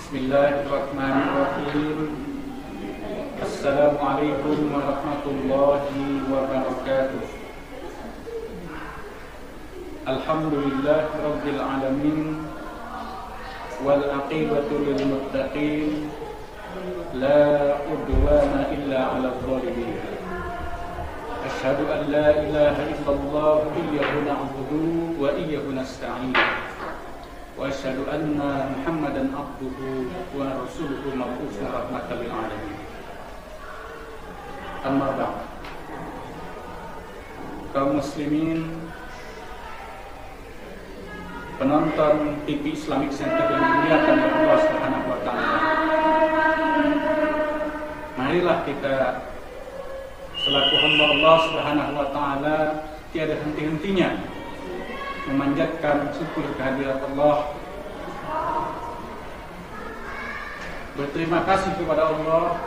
Bismillahirrahmanirrahim. Assalamualaikum warahmatullahi wabarakatuh. Alhamdulillah rabbil alamin wal aqibatu lil muttaqin la udwana illa 'alal zalimin. Asyhadu an la ilaha illallah iyyahu na'budu wa iyyahu nasta'in. Wa asyhadu anna Muhammadan abduhu wa rasuluhu mab'utsun rahmatan lil alamin. Amma ba'd. Kaum muslimin, penonton TV Islamic Center yang dimuliakan oleh Allah Subhanahu wa taala. Marilah kita selaku hamba Allah Subhanahu wa taala tiada henti-hentinya memanjatkan syukur kehadirat Allah, berterima kasih kepada Allah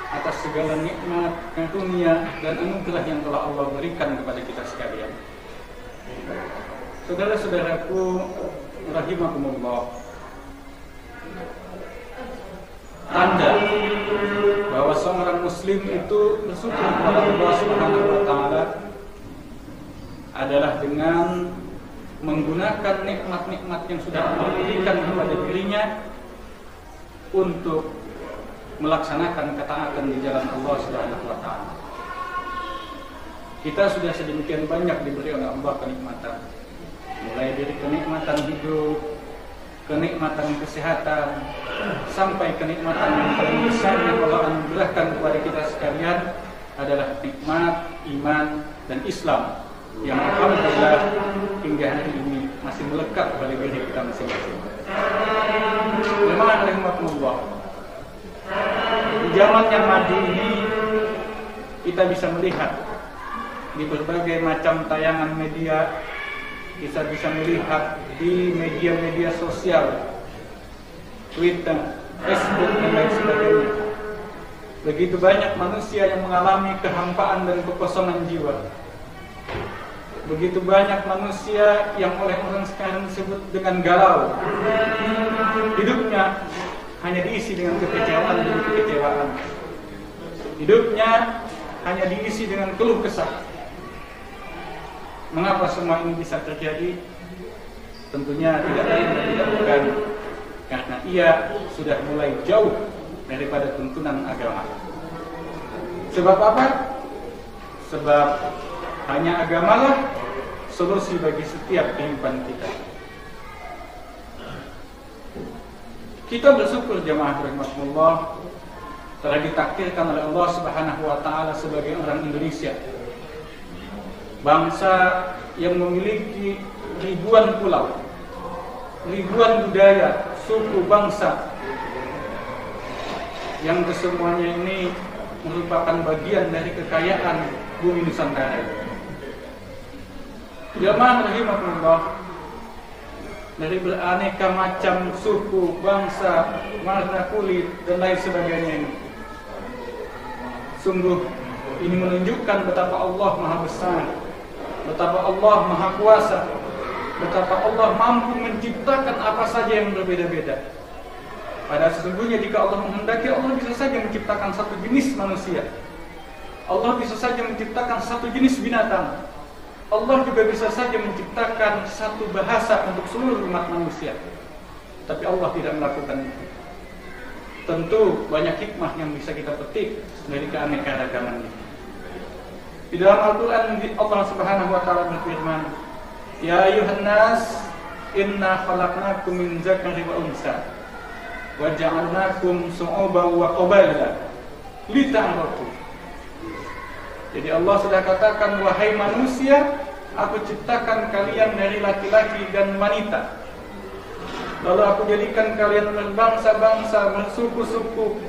atas segala nikmat, karunia dan anugerah yang telah Allah berikan kepada kita sekalian. Saudara-saudaraku rahimakumullah, tanda bahwa seorang muslim itu bersyukur kepada Allah Subhanahu wa taala adalah dengan menggunakan nikmat-nikmat yang sudah Allah berikan kepada dirinya untuk melaksanakan ketaatan di jalan Allah Subhanahu wa taala. Kita sudah sedemikian banyak diberi oleh Allah kenikmatan, mulai dari kenikmatan hidup, kenikmatan kesehatan, sampai kenikmatan yang paling besar yang Allah anugerahkan kepada kita sekalian adalah nikmat iman dan Islam yang alhamdulillah hingga hari ini masih melekat pada diri kita masing-masing. Memang rahmatullah, di zaman yang maju ini kita bisa melihat di berbagai macam tayangan media, kita bisa melihat di media-media sosial, Twitter, Facebook dan lain sebagainya. Begitu banyak manusia yang mengalami kehampaan dan kekosongan jiwa. Begitu banyak manusia yang oleh orang sekarang disebut dengan galau. Hidupnya hanya diisi dengan kekecewaan dan kekecewaan. Hidupnya hanya diisi dengan keluh kesah. Mengapa semua ini bisa terjadi? Tentunya tidak lain dan tidak bukan karena ia sudah mulai jauh daripada tuntunan agama. Sebab apa? Sebab hanya agamalah solusi bagi setiap kehidupan kita. Kita bersyukur jamaah rahmatullah telah ditakdirkan oleh Allah Subhanahu wa taala sebagai orang Indonesia, bangsa yang memiliki ribuan pulau, ribuan budaya, suku, bangsa, yang kesemuanya ini merupakan bagian dari kekayaan bumi Nusantara. Jamaah rahimahullah, dari beraneka macam suku, bangsa, warna kulit dan lain sebagainya ini, sungguh ini menunjukkan betapa Allah Maha Besar, betapa Allah Maha Kuasa, betapa Allah mampu menciptakan apa saja yang berbeda-beda. Pada sesungguhnya jika Allah menghendaki, Allah bisa saja menciptakan satu jenis manusia, Allah bisa saja menciptakan satu jenis binatang, Allah juga bisa saja menciptakan satu bahasa untuk seluruh umat manusia. Tapi Allah tidak melakukan itu. Tentu banyak hikmah yang bisa kita petik dari keanekaragaman ini. Di dalam Al-Quran Allah Subhanahu wa taala berfirman, "Ya ayuhan nas, inna khalaqnakum min dzakari wa unsa wa ja'alnakum syu'uban wa qabaila lita'arafu." Jadi Allah sudah katakan, wahai manusia, aku ciptakan kalian dari laki-laki dan wanita. Lalu aku jadikan kalian berbangsa-bangsa, bersuku-suku.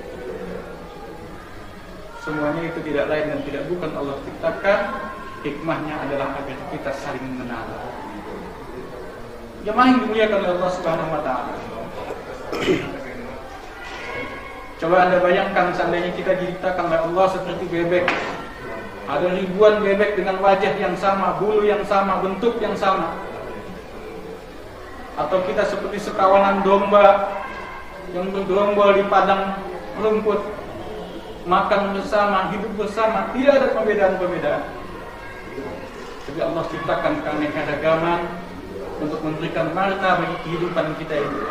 Semuanya itu tidak lain dan tidak bukan Allah ciptakan. Hikmahnya adalah agar kita saling mengenal. Jemaah yang dimuliakan oleh Allah Subhanahu wa taala. Coba Anda bayangkan seandainya kita diciptakan oleh Allah seperti bebek. Ada ribuan bebek dengan wajah yang sama, bulu yang sama, bentuk yang sama. Atau kita seperti sekawanan domba yang bergerombol di padang rumput, makan bersama, hidup bersama, tidak ada perbedaan-perbedaan. Tapi Allah ciptakan keanekaragaman untuk memberikan makna bagi kehidupan kita ini,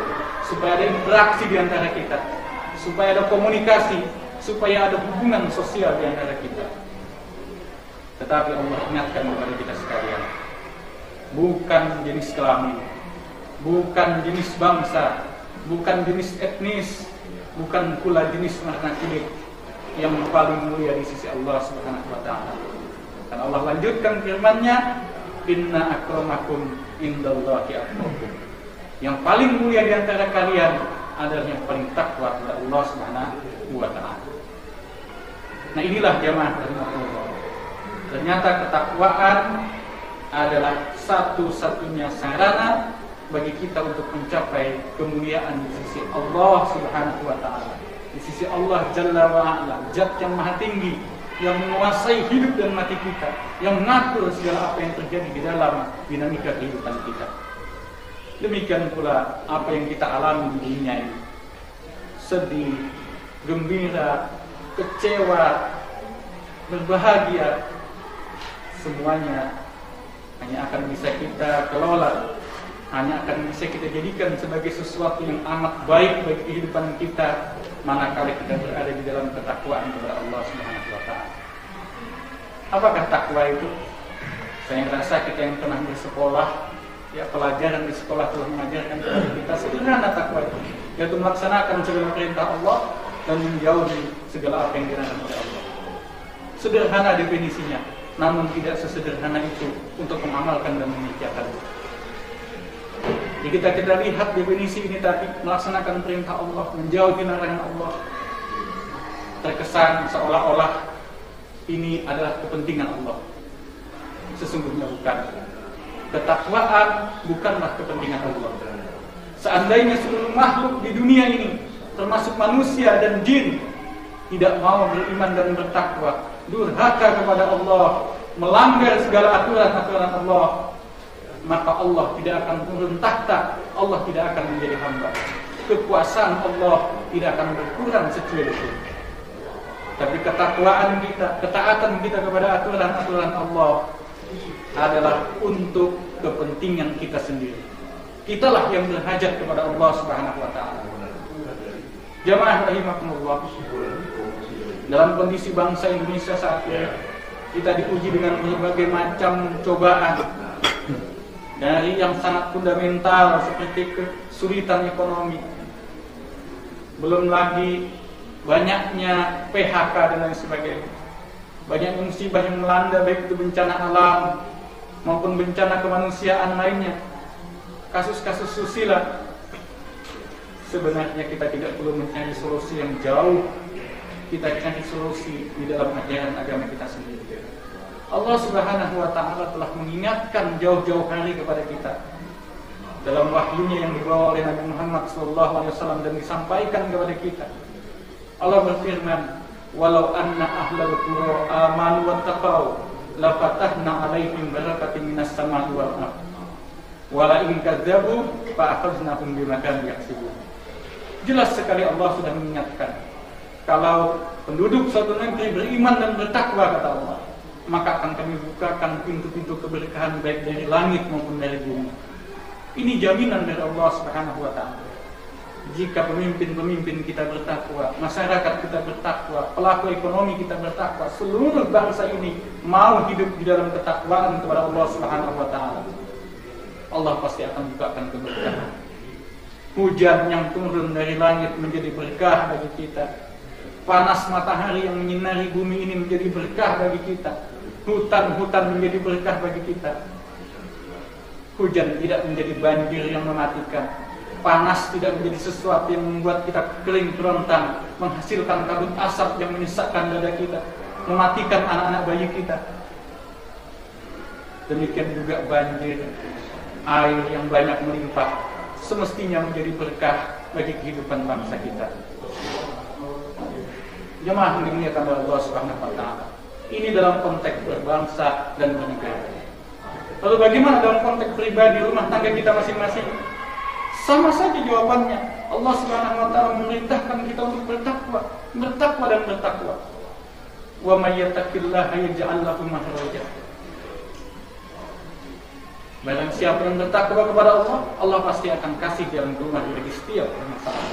supaya ada interaksi di antara kita, supaya ada komunikasi, supaya ada hubungan sosial di antara kita. Tetapi Allah ingatkan kepada kita sekalian, bukan jenis kelamin, bukan jenis bangsa, bukan jenis etnis, bukan pula jenis warna kulit yang paling mulia di sisi Allah Subhanahu wa taala. Dan Allah lanjutkan firman-Nya, inna akramakum indallahi atqakum. Yang paling mulia di antara kalian adalah yang paling takwa kepada Allah Subhanahu wa taala. Nah, inilah jamaah rahimahullah. Ternyata ketakwaan adalah satu-satunya sarana bagi kita untuk mencapai kemuliaan di sisi Allah Subhanahu wa taala. Di sisi Allah Jalla wa Ala, Zat yang maha tinggi, yang menguasai hidup dan mati kita, yang mengatur segala apa yang terjadi di dalam dinamika kehidupan kita. Demikian pula apa yang kita alami di dunia ini, sedih, gembira, kecewa, berbahagia, semuanya hanya akan bisa kita kelola, hanya akan bisa kita jadikan sebagai sesuatu yang amat baik bagi kehidupan kita manakala kita berada di dalam ketakwaan kepada Allah Subhanahu wa taala. Apakah takwa itu? Saya rasa kita yang pernah bersekolah, ya, pelajaran di sekolah telah mengajarkan kepada kita sederhana takwa itu, yaitu melaksanakan segala perintah Allah dan menjauhi segala apa yang dilarang oleh Allah. Sederhana definisinya, namun tidak sesederhana itu untuk mengamalkan dan mengerjakannya. Jadi kita lihat definisi ini tadi, melaksanakan perintah Allah, menjauhi larangan Allah, terkesan seolah-olah ini adalah kepentingan Allah. Sesungguhnya bukan. Ketakwaan bukanlah kepentingan Allah. Seandainya seluruh makhluk di dunia ini, termasuk manusia dan jin, tidak mau beriman dan bertakwa, durhaka kepada Allah, melanggar segala aturan-aturan Allah, maka Allah tidak akan turun takhta, Allah tidak akan menjadi hamba. Kekuasaan Allah tidak akan berkurang secuil itu. Tapi ketakwaan kita, ketaatan kita kepada aturan-aturan Allah adalah untuk kepentingan kita sendiri. Kitalah yang berhajat kepada Allah Subhanahu wa taala. Jamaah rahimakumullah, dalam kondisi bangsa Indonesia saat ini, kita diuji dengan berbagai macam cobaan, dari yang sangat fundamental seperti kesulitan ekonomi, belum lagi banyaknya PHK dan lain sebagainya, banyak musibah yang melanda, baik itu bencana alam maupun bencana kemanusiaan lainnya, kasus-kasus susila. Sebenarnya kita tidak perlu mencari solusi yang jauh, kita cari solusi di dalam ajaran agama kita sendiri. Allah Subhanahu wa taala telah mengingatkan jauh-jauh hari kepada kita dalam wahyunya yang dibawa oleh Nabi Muhammad SAW dan disampaikan kepada kita. Allah berfirman, walau anna ahlal qura amanu wattaqau la fatahna 'alaihim barakatin minas sama'i wal ardh wa la in kadzabu fa akhadnahum bima kanu yaksibun. Jelas sekali Allah sudah mengingatkan, kalau penduduk suatu negeri beriman dan bertakwa, kata Allah, maka akan kami bukakan pintu-pintu keberkahan baik dari langit maupun dari bumi. Ini jaminan dari Allah Subhanahu wa taala. Jika pemimpin-pemimpin kita bertakwa, masyarakat kita bertakwa, pelaku ekonomi kita bertakwa, seluruh bangsa ini mau hidup di dalam ketakwaan kepada Allah Subhanahu wa taala, Allah pasti akan bukakan keberkahan. Hujan yang turun dari langit menjadi berkah bagi kita. Panas matahari yang menyinari bumi ini menjadi berkah bagi kita. Hutan-hutan menjadi berkah bagi kita. Hujan tidak menjadi banjir yang mematikan. Panas tidak menjadi sesuatu yang membuat kita kering kerontang, menghasilkan kabut asap yang menyesakkan dada kita, mematikan anak-anak bayi kita. Demikian juga banjir, air yang banyak melimpah, semestinya menjadi berkah bagi kehidupan bangsa kita. Jemaah yang dimuliakan oleh Allah Subhanahu wa taala. Ini dalam konteks berbangsa dan bernegara. Lalu bagaimana dalam konteks pribadi, rumah tangga kita masing-masing? Sama saja jawabannya. Allah Subhanahu wa taala memerintahkan kita untuk bertakwa dan bertakwa. Wa may yattaqillaha yaj'al lahu makhraja. Barang siapa yang bertakwa kepada Allah, Allah pasti akan kasih jalan keluar dari setiap masalah.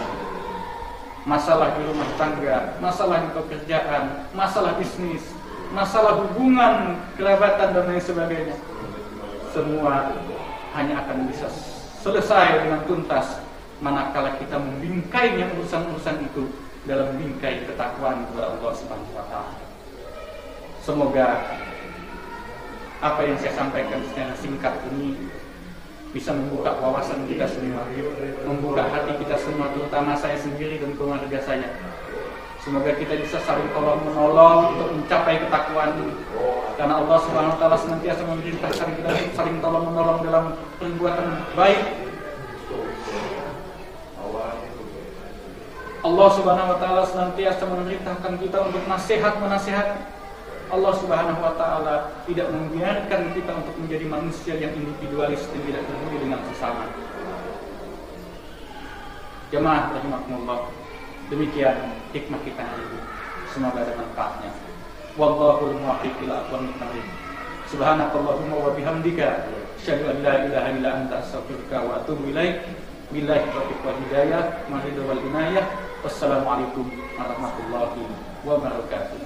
Masalah di rumah tangga, masalah di pekerjaan, masalah bisnis, masalah hubungan kerabatan dan lain sebagainya. Semua hanya akan bisa selesai dengan tuntas manakala kita membingkainya urusan-urusan itu dalam bingkai ketakwaan kepada Allah Subhanahu wa taala. Semoga apa yang saya sampaikan secara singkat ini bisa membuka wawasan kita semua, membuka hati kita semua, terutama saya sendiri dan keluarga saya. Semoga kita bisa saling tolong-menolong untuk mencapai ketakwaan ini. Karena Allah Subhanahu wa taala senantiasa memerintahkan kita untuk saling tolong-menolong dalam perbuatan baik. Allah Subhanahu wa taala senantiasa memerintahkan kita untuk nasihat-menasihati. Allah Subhanahu wa taala tidak membiarkan kita untuk menjadi manusia yang individualis dan tidak peduli dengan sesama. Jemaah rahimakumullah, demikian hikmah kita hari ini. Semoga ada manfaatnya. Wallahul muwaffiq ila aqwamit thariq. Subhanakallahumma wa bihamdika asyhadu an la ilaha illa anta astaghfiruka wa atubu ilaik. Billahi taufiq wal hidayah, wa ridha wal inayah. Wassalamualaikum warahmatullahi wabarakatuh.